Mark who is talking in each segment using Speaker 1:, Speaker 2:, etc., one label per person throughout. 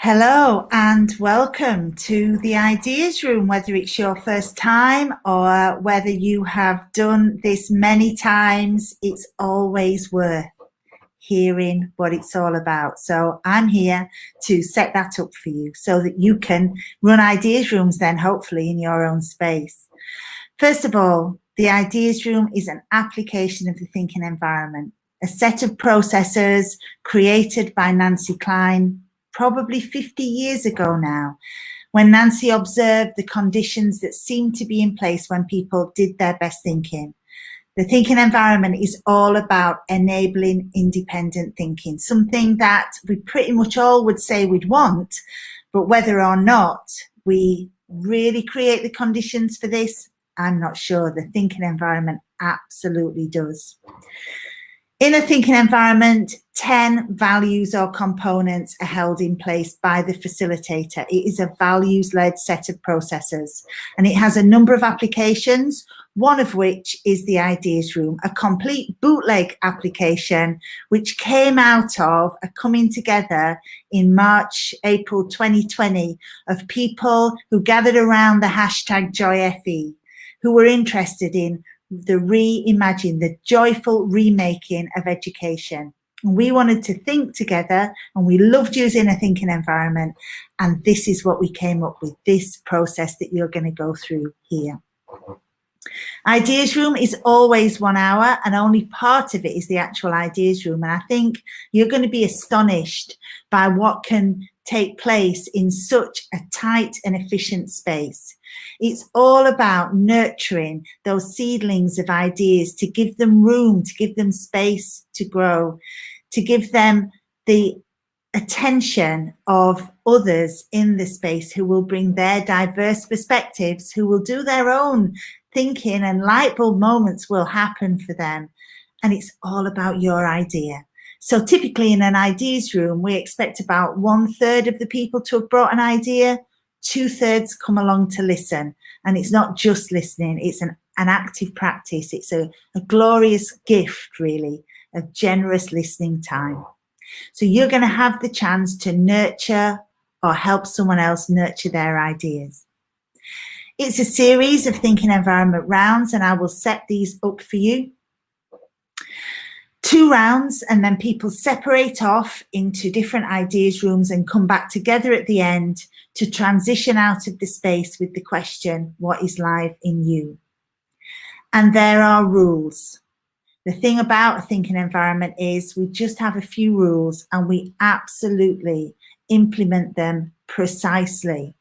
Speaker 1: Hello and welcome to the Ideas Room, whether it's your first time or whether you have done this many times, it's always worth hearing what it's all about. So I'm here to set that up for you so that you can run Ideas Rooms then hopefully in your own space. First of all, the Ideas Room is an application of the thinking environment, a set of processes created by Nancy Kline probably 50 years ago now, when Nancy observed the conditions that seemed to be in place when people did their best thinking. The thinking environment is all about enabling independent thinking, something that we pretty much all would say we'd want, but whether or not we really create the conditions for this, I'm not sure. The thinking environment absolutely does. In a thinking environment, 10 values or components are held in place by the facilitator. It is a values-led set of processes, and it has a number of applications, one of which is the Ideas Room, a complete bootleg application which came out of a coming together in March, April 2020 of people who gathered around the hashtag JoyFE, who were interested in the joyful remaking of education. And we wanted to think together, and we loved using a thinking environment. And this is what we came up with, this process that you're going to go through here. Ideas Room is always 1 hour, and only part of it is the actual Ideas Room. And I think you're going to be astonished by what can take place in such a tight and efficient space. It's all about nurturing those seedlings of ideas, to give them room, to give them space to grow, to give them the attention of others in the space who will bring their diverse perspectives, who will do their own thinking, and light bulb moments will happen for them. And it's all about your idea. So typically in an Ideas Room, we expect about 1/3 of the people to have brought an idea, 2/3 come along to listen. And it's not just listening, it's an active practice. It's a glorious gift, really, of generous listening time. So you're going to have the chance to nurture or help someone else nurture their ideas. It's a series of thinking environment rounds, and I will set these up for you. 2 rounds, and then people separate off into different Ideas Rooms and come back together at the end to transition out of the space with the question, what is live in you? And there are rules. The thing about a thinking environment is we just have a few rules, and we absolutely implement them precisely.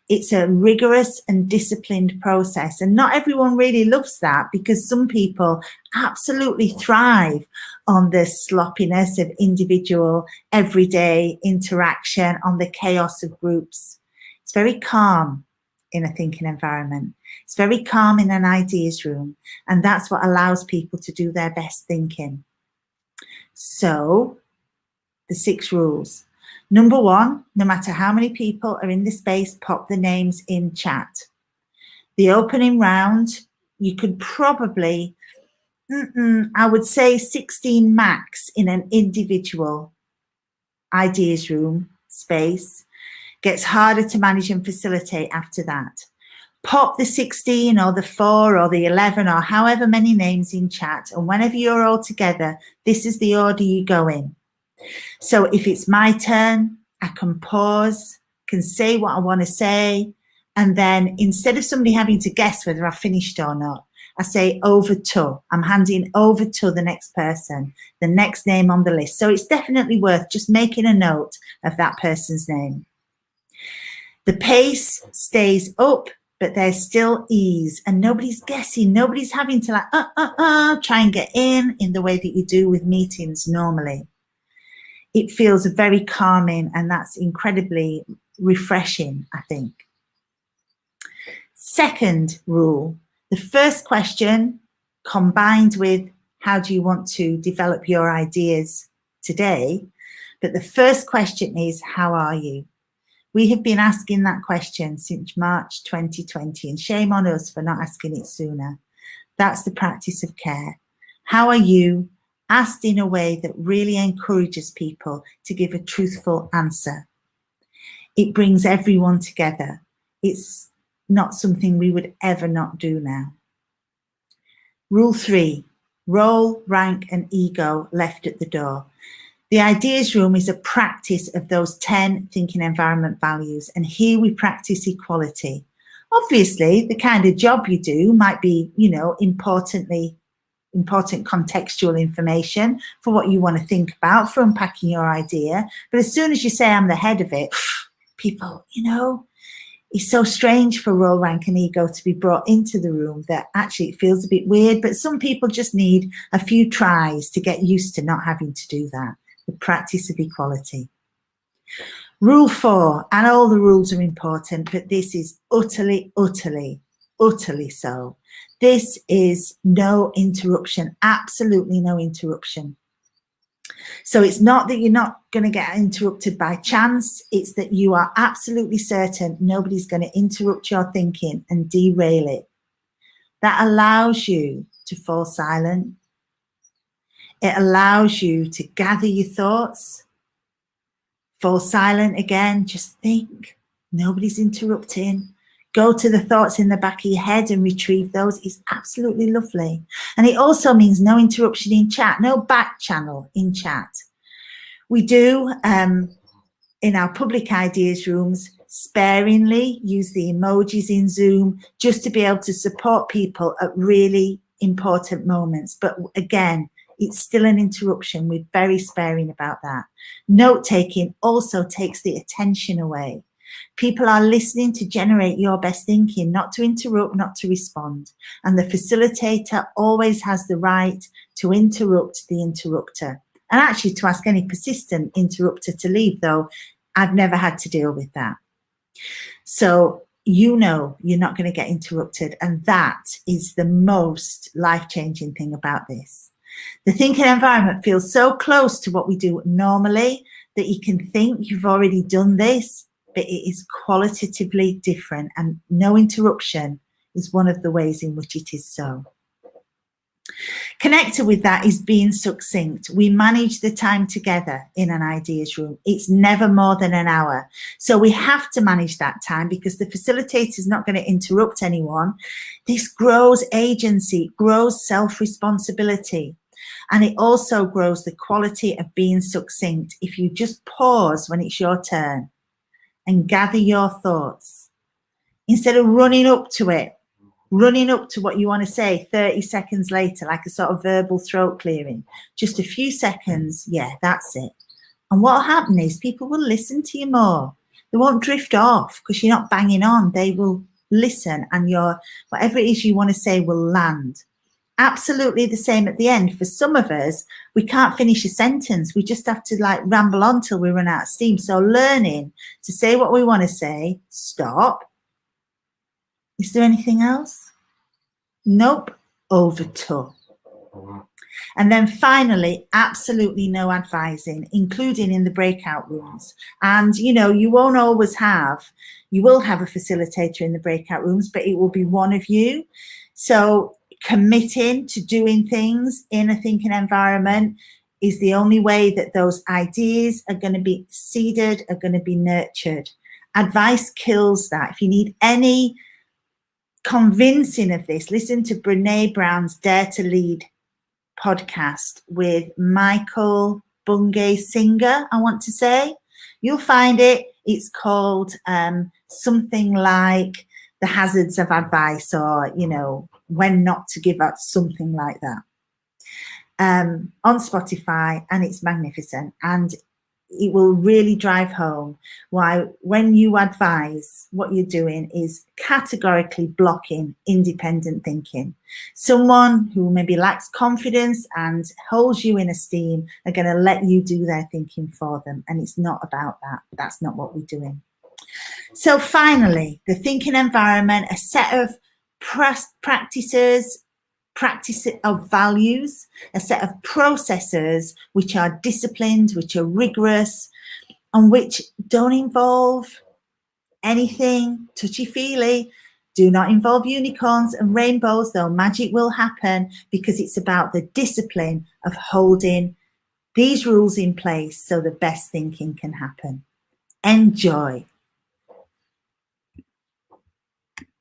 Speaker 1: It's a rigorous and disciplined process, and not everyone really loves that, because some people absolutely thrive on the sloppiness of individual everyday interaction, on the chaos of groups. It's very calm in a thinking environment. It's very calm in an Ideas Room, and that's what allows people to do their best thinking. So, the 6 rules. Number 1, no matter how many people are in the space, pop the names in chat. The opening round, you could probably, I would say 16 max in an individual Ideas Room space. Gets harder to manage and facilitate after that. Pop the 16 or the 4 or the 11 or however many names in chat, and whenever you're all together, this is the order you go in. So if it's my turn, I can pause, can say what I want to say, and then instead of somebody having to guess whether I've finished or not, I say over to. I'm handing over to the next person, the next name on the list. So it's definitely worth just making a note of that person's name. The pace stays up, but there's still ease, and nobody's guessing. Nobody's having to try and get in the way that you do with meetings normally. It feels very calming, and that's incredibly refreshing, I think. Second rule, the first question combined with how do you want to develop your ideas today, but the first question is, how are you? We have been asking that question since March 2020, and shame on us for not asking it sooner. That's the practice of care. How are you? Asked in a way that really encourages people to give a truthful answer. It brings everyone together. It's not something we would ever not do now. Rule 3, role, rank, and ego left at the door. The ideas room is a practice of those 10 thinking environment values, and here we practice equality. Obviously, the kind of job you do might be, important contextual information for what you want to think about for unpacking your idea. But as soon as you say I'm the head of it, people, it's so strange for role, rank, and ego to be brought into the room that actually it feels a bit weird. But some people just need a few tries to get used to not having to do that. The practice of equality. Rule 4, and all the rules are important, but this is utterly, utterly, utterly so. This is no interruption, absolutely no interruption. So it's not that you're not going to get interrupted by chance, it's that you are absolutely certain nobody's going to interrupt your thinking and derail it. That allows you to fall silent. It allows you to gather your thoughts, fall silent again, just think, nobody's interrupting. Go to the thoughts in the back of your head and retrieve those. It's absolutely lovely. And it also means no interruption in chat, no back channel in chat. We do, in our public ideas rooms, sparingly use the emojis in Zoom just to be able to support people at really important moments. But again, it's still an interruption. We're very sparing about that. Note-taking also takes the attention away. People are listening to generate your best thinking, not to interrupt, not to respond. And the facilitator always has the right to interrupt the interrupter. And actually to ask any persistent interrupter to leave, though I've never had to deal with that. So you're not going to get interrupted. And that is the most life-changing thing about this. The thinking environment feels so close to what we do normally that you can think you've already done this, but it is qualitatively different, and no interruption is one of the ways in which it is so. Connected with that is being succinct. We manage the time together in an ideas room. It's never more than an hour. So we have to manage that time because the facilitator is not going to interrupt anyone. This grows agency, grows self-responsibility. And it also grows the quality of being succinct. If you just pause when it's your turn and gather your thoughts, instead of running up to it, running up to what you want to say 30 seconds later, like a sort of verbal throat clearing, just a few seconds, yeah, that's it. And what will happen is people will listen to you more. They won't drift off because you're not banging on. They will listen, and your whatever it is you want to say will land. Absolutely the same at the end. For some of us, we can't finish a sentence. We just have to ramble on till we run out of steam. So learning to say what we want to say, stop. Is there anything else? Nope. Over to. And then finally, absolutely no advising, including in the breakout rooms. And, you won't always you will have a facilitator in the breakout rooms, but it will be one of you. So committing to doing things in a thinking environment is the only way that those ideas are going to be seeded, are going to be nurtured. Advice kills that. If you need any convincing of this, listen to Brene Brown's Dare to Lead podcast with Michael Bungay Singer, I want to say. You'll find it. It's called something like The Hazards of Advice, or, when not to give out, something like that, on Spotify, and it's magnificent. And it will really drive home why when you advise, what you're doing is categorically blocking independent thinking. Someone who maybe lacks confidence and holds you in esteem are going to let you do their thinking for them. And it's not about that. That's not what we're doing. So finally, the thinking environment, a set of practice of values, a set of processes which are disciplined, which are rigorous, and which don't involve anything touchy-feely, do not involve unicorns and rainbows, though magic will happen, because it's about the discipline of holding these rules in place so the best thinking can happen. Enjoy.